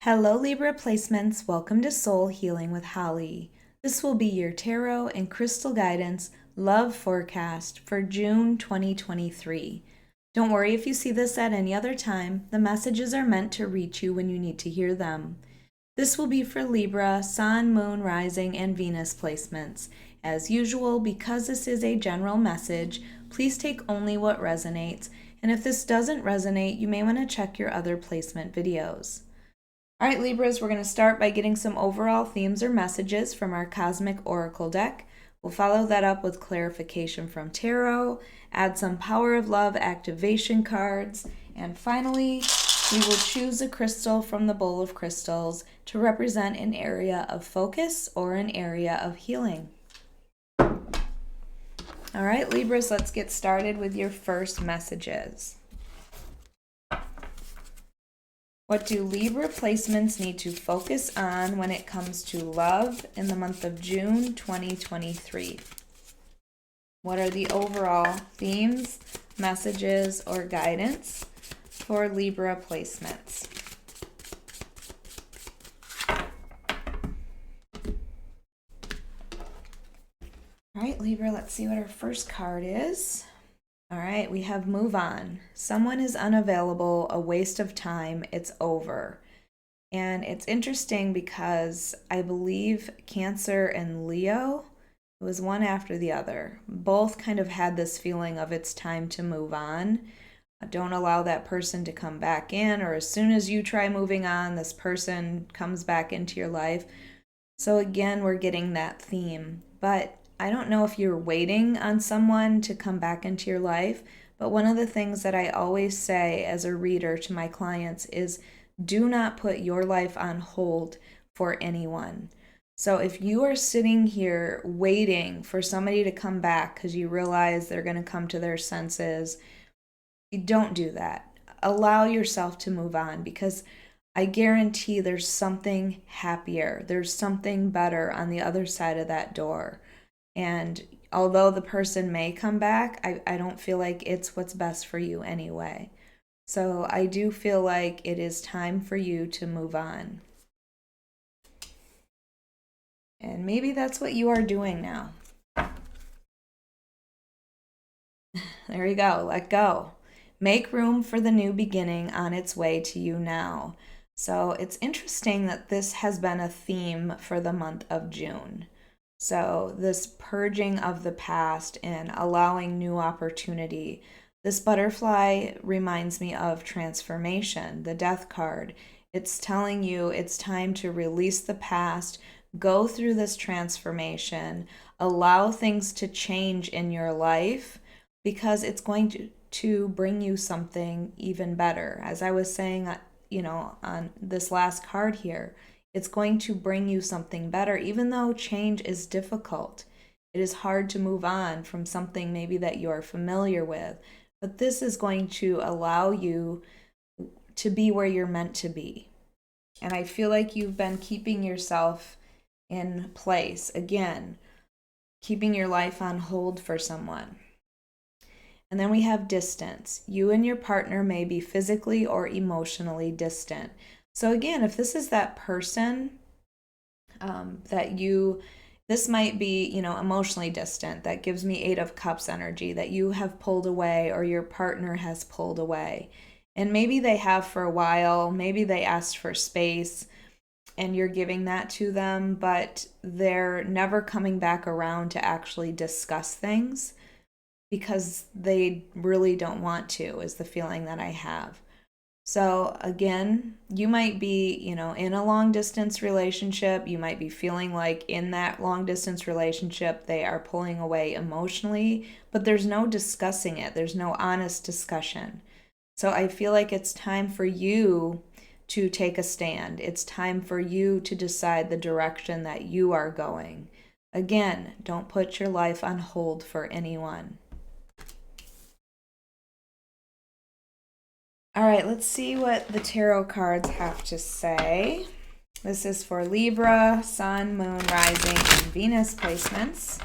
Hello Libra placements, welcome to Soul Healing with Holly. This will be your tarot and crystal guidance love forecast for June 2023. Don't worry if you see this at any other time, the messages are meant to reach you when you need to hear them. This will be for Libra, Sun, Moon, Rising, and Venus placements. As usual, because this is a general message, please take only what resonates, and if this doesn't resonate, you may want to check your other placement videos. All right, Libras, we're going to start by getting some overall themes or messages from our Cosmic Oracle deck. We'll follow that up with clarification from tarot, add some Power of Love activation cards, and finally, we will choose a crystal from the bowl of crystals to represent an area of focus or an area of healing. All right, Libras, let's get started with your first messages. What do Libra placements need to focus on when it comes to love in the month of June 2023? What are the overall themes, messages, or guidance for Libra placements? All right, Libra, let's see what our first card is. All right, we have move on. Someone is unavailable, a waste of time, it's over. And it's interesting because I believe Cancer and Leo, it was one after the other, both kind of had this feeling of it's time to move on. Don't allow that person to come back in, or as soon as you try moving on, this person comes back into your life. So again, we're getting that theme. But I don't know if you're waiting on someone to come back into your life, but one of the things that I always say as a reader to my clients is do not put your life on hold for anyone. So if you are sitting here waiting for somebody to come back because you realize they're going to come to their senses, don't do that. Allow yourself to move on, because I guarantee there's something happier. There's something better on the other side of that door. And although the person may come back, I don't feel like it's what's best for you anyway. So I do feel like it is time for you to move on. And maybe that's what you are doing now. There you go. Let go. Make room for the new beginning on its way to you now. So it's interesting that this has been a theme for the month of June. So this purging of the past and allowing new opportunity. This butterfly reminds me of transformation, the death card. It's telling you it's time to release the past, go through this transformation, allow things to change in your life, because it's going to bring you something even better. As I was saying, on this last card here, it's going to bring you something better, even though change is difficult. It is hard to move on from something maybe that you are familiar with, but this is going to allow you to be where you're meant to be. And I feel like you've been keeping yourself in place, again, keeping your life on hold for someone. And then we have distance. You and your partner may be physically or emotionally distant. So again, if this is that person this might be, emotionally distant. That gives me 8 of Cups energy, that you have pulled away or your partner has pulled away. And maybe they have for a while, maybe they asked for space and you're giving that to them, but they're never coming back around to actually discuss things because they really don't want to, is the feeling that I have. So again, you might be, in a long distance relationship. You might be feeling like in that long distance relationship, they are pulling away emotionally, but there's no discussing it. There's no honest discussion. So I feel like it's time for you to take a stand. It's time for you to decide the direction that you are going. Again, don't put your life on hold for anyone. All right, let's see what the tarot cards have to say. This is for Libra, Sun, Moon, Rising, and Venus placements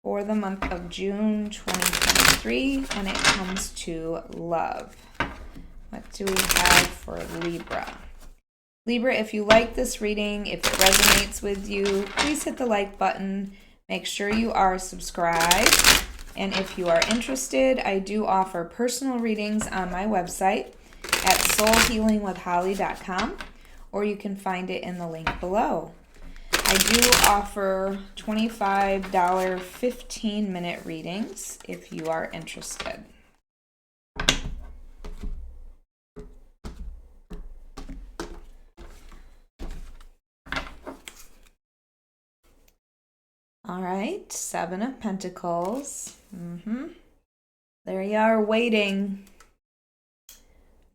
for the month of June 2023 when it comes to love. What do we have for Libra? Libra, if you like this reading, if it resonates with you, please hit the like button. Make sure you are subscribed. And if you are interested, I do offer personal readings on my website at soulhealingwithholly.com, or you can find it in the link below. I do offer $25 15-minute readings if you are interested. All right, Seven of Pentacles. There you are waiting.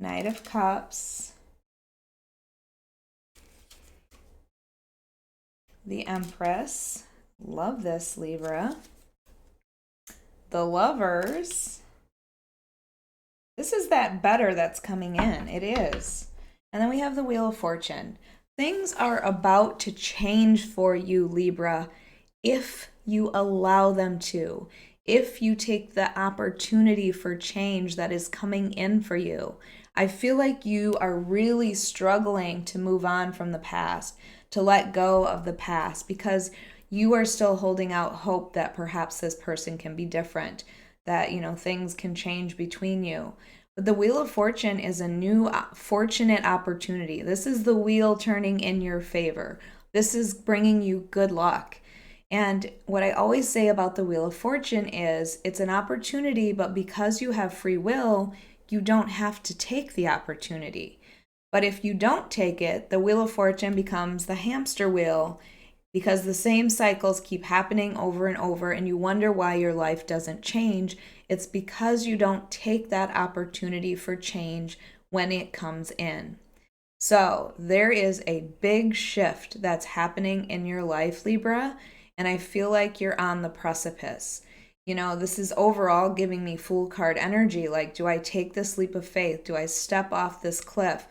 Knight of Cups. The Empress. Love this, Libra. The Lovers. This is that better that's coming in. It is. And then we have the Wheel of Fortune. Things are about to change for you, Libra, if you allow them to. If you take the opportunity for change that is coming in for you. I feel like you are really struggling to move on from the past, to let go of the past, because you are still holding out hope that perhaps this person can be different, that, things can change between you. But the Wheel of Fortune is a new fortunate opportunity. This is the wheel turning in your favor. This is bringing you good luck. And what I always say about the Wheel of Fortune is it's an opportunity, but because you have free will, you don't have to take the opportunity. But if you don't take it, the Wheel of Fortune becomes the hamster wheel, because the same cycles keep happening over and over, and you wonder why your life doesn't change. It's because you don't take that opportunity for change when it comes in. So there is a big shift that's happening in your life, Libra, and I feel like you're on the precipice. This is overall giving me Fool card energy. Like, do I take this leap of faith? Do I step off this cliff?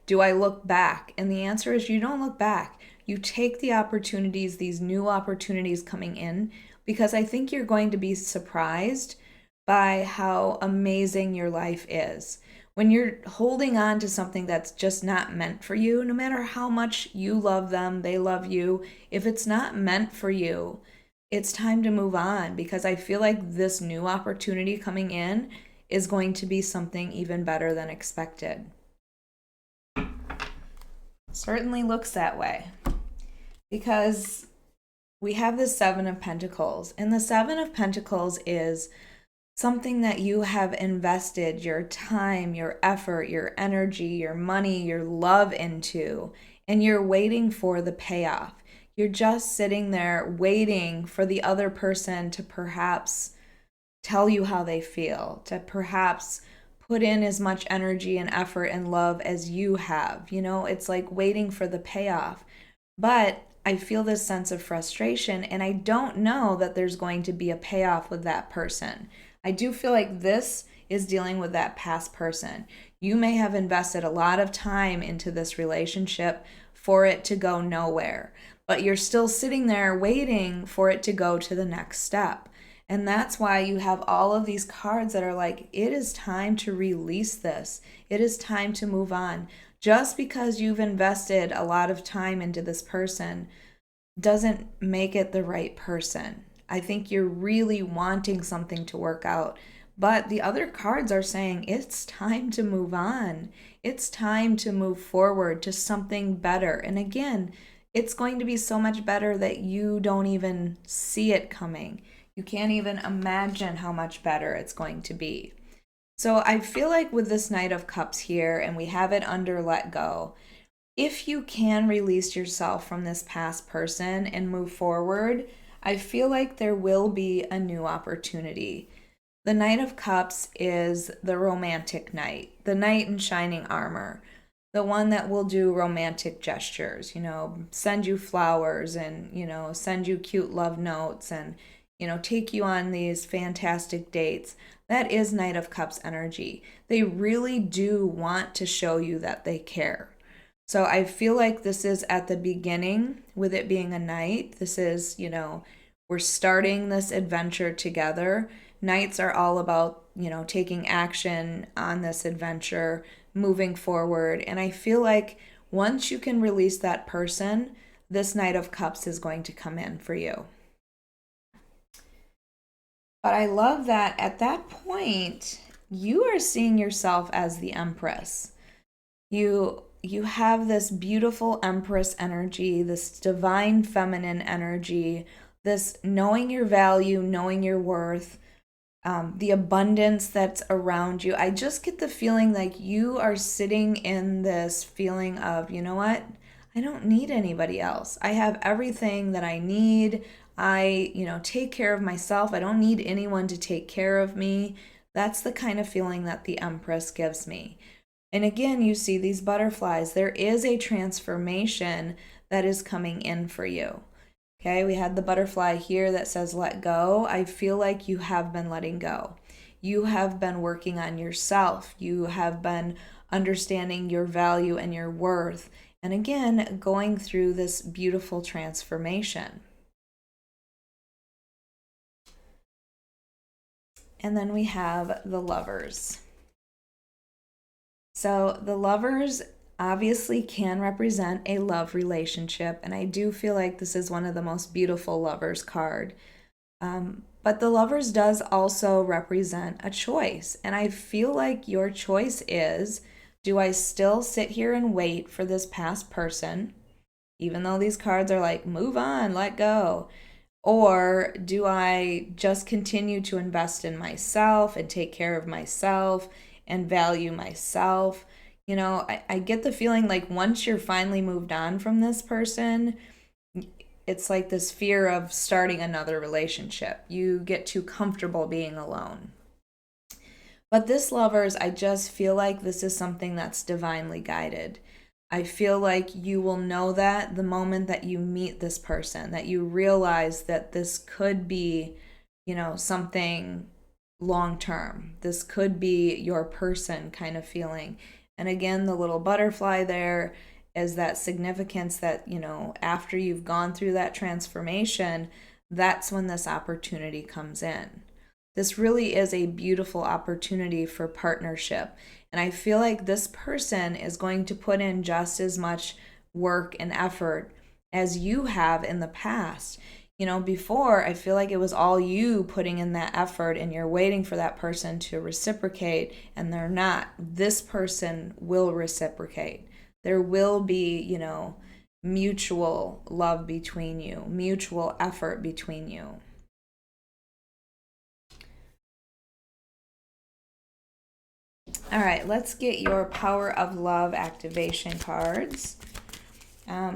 Do I look back? And the answer is you don't look back. You take the opportunities, these new opportunities coming in, because I think you're going to be surprised by how amazing your life is. When you're holding on to something that's just not meant for you, no matter how much you love them, they love you, if it's not meant for you, it's time to move on, because I feel like this new opportunity coming in is going to be something even better than expected. Certainly looks that way, because we have the Seven of Pentacles, and the Seven of Pentacles is something that you have invested your time, your effort, your energy, your money, your love into, and you're waiting for the payoff. You're just sitting there waiting for the other person to perhaps tell you how they feel, to perhaps put in as much energy and effort and love as you have. It's like waiting for the payoff. But I feel this sense of frustration, and I don't know that there's going to be a payoff with that person. I do feel like this is dealing with that past person. You may have invested a lot of time into this relationship for it to go nowhere, but you're still sitting there waiting for it to go to the next step. And that's why you have all of these cards that are like, it is time to release this. It is time to move on. Just because you've invested a lot of time into this person doesn't make it the right person. I think you're really wanting something to work out. But the other cards are saying it's time to move on. It's time to move forward to something better. And again, it's going to be so much better that you don't even see it coming. You can't even imagine how much better it's going to be. So I feel like with this Knight of Cups here, and we have it under let go, if you can release yourself from this past person and move forward, I feel like there will be a new opportunity. The Knight of Cups is the romantic knight, the knight in shining armor, the one that will do romantic gestures, send you flowers and, send you cute love notes and, take you on these fantastic dates. That is Knight of Cups energy. They really do want to show you that they care. So I feel like this is at the beginning with it being a knight. This is, we're starting this adventure together. Knights are all about, taking action on this adventure, moving forward. And I feel like Once you can release that person, this Knight of Cups is going to come in for you. But I love that at that point, you are seeing yourself as the Empress. You have this beautiful Empress energy, this divine feminine energy, this knowing your value, knowing your worth, the abundance that's around you. I just get the feeling like you are sitting in this feeling of, you know what? I don't need anybody else. I have everything that I need. I, take care of myself. I don't need anyone to take care of me. That's the kind of feeling that the Empress gives me. And again, you see these butterflies. There is a transformation that is coming in for you. Okay, we had the butterfly here that says let go. I feel like you have been letting go. You have been working on yourself. You have been understanding your value and your worth. And again, going through this beautiful transformation. And then we have the Lovers. So the Lovers obviously can represent a love relationship, and I do feel like this is one of the most beautiful Lovers card. But the Lovers does also represent a choice, and I feel like your choice is, do I still sit here and wait for this past person, even though these cards are like, move on, let go? Or do I just continue to invest in myself and take care of myself and value myself? I get the feeling like once you're finally moved on from this person, it's like this fear of starting another relationship. You get too comfortable being alone. But this Lovers, I just feel like this is something that's divinely guided. I feel like you will know that the moment that you meet this person, that you realize that this could be, something long term. This could be your person kind of feeling. And again, the little butterfly there is that significance that, after you've gone through that transformation, that's when this opportunity comes in. This really is a beautiful opportunity for partnership. And I feel like this person is going to put in just as much work and effort as you have in the past. Before, I feel like it was all you putting in that effort and you're waiting for that person to reciprocate, and they're not. This person will reciprocate. There will be, mutual love between you, mutual effort between you. All right, let's get your Power of Love activation cards.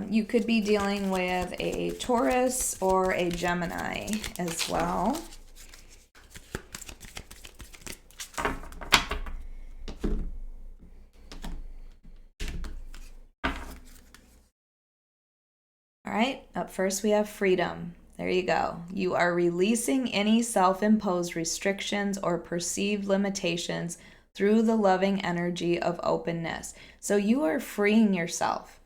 You could be dealing with a Taurus or a Gemini as well. All right, up first we have freedom. There you go. You are releasing any self-imposed restrictions or perceived limitations through the loving energy of openness. So you are freeing yourself.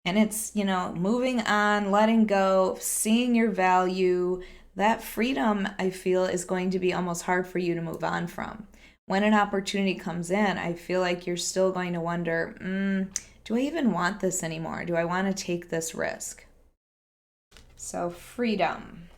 And it's, moving on, letting go, seeing your value. That freedom, I feel, is going to be almost hard for you to move on from. When an opportunity comes in, I feel like you're still going to wonder, do I even want this anymore? Do I want to take this risk? So freedom.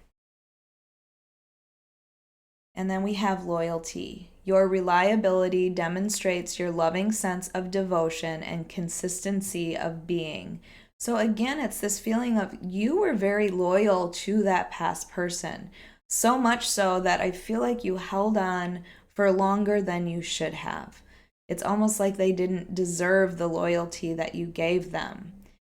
And then we have loyalty. Your reliability demonstrates your loving sense of devotion and consistency of being. So again, it's this feeling of you were very loyal to that past person. So much so that I feel like you held on for longer than you should have. It's almost like they didn't deserve the loyalty that you gave them.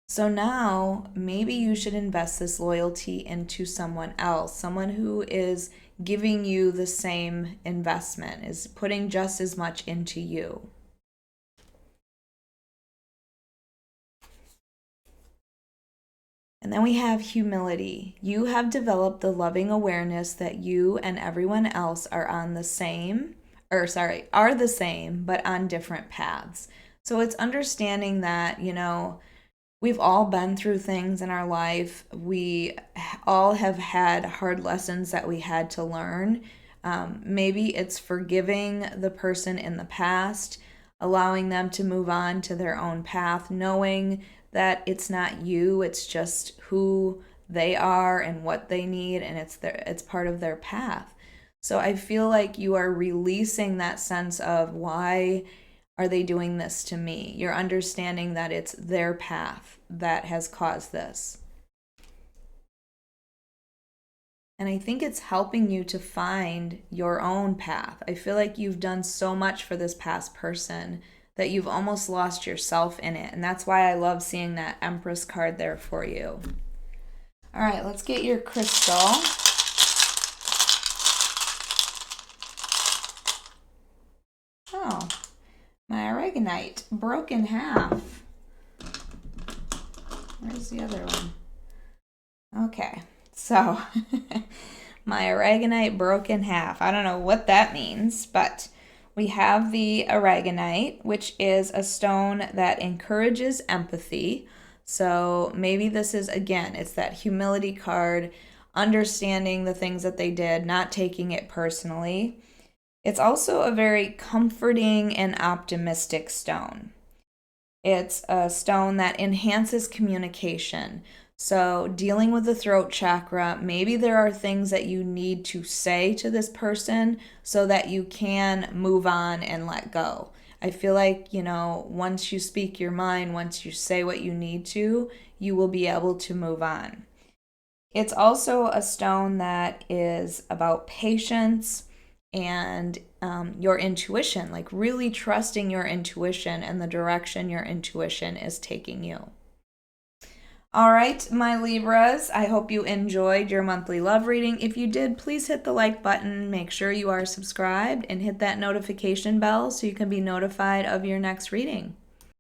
So now maybe you should invest this loyalty into someone else, someone who is giving you the same investment, is putting just as much into you. And then we have humility. You have developed the loving awareness that you and everyone else are the same, but on different paths. So it's understanding that, we've all been through things in our life. We all have had hard lessons that we had to learn. Maybe it's forgiving the person in the past. allowing them to move on to their own path, knowing that it's not you, it's just who they are and what they need, and it's part of their path. So I feel like you are releasing that sense of, why are they doing this to me? You're understanding that it's their path that has caused this. And I think it's helping you to find your own path. I feel like you've done so much for this past person that you've almost lost yourself in it. And that's why I love seeing that Empress card there for you. All right, let's get your crystal. Oh, my aragonite broke in half. Where's the other one? Okay, so my aragonite broke in half. I don't know what that means, but we have the aragonite, which is a stone that encourages empathy. So maybe this is, again, it's that humility card, understanding the things that they did, not taking it personally. It's also a very comforting and optimistic stone. It's a stone that enhances communication. So, dealing with the throat chakra, maybe there are things that you need to say to this person so that you can move on and let go. I feel like, once you speak your mind, once you say what you need to, you will be able to move on. It's also a stone that is about patience and your intuition, like really trusting your intuition and the direction your intuition is taking you. All right, my Libras, I hope you enjoyed your monthly love reading. If you did, please hit the like button, make sure you are subscribed, and hit that notification bell so you can be notified of your next reading.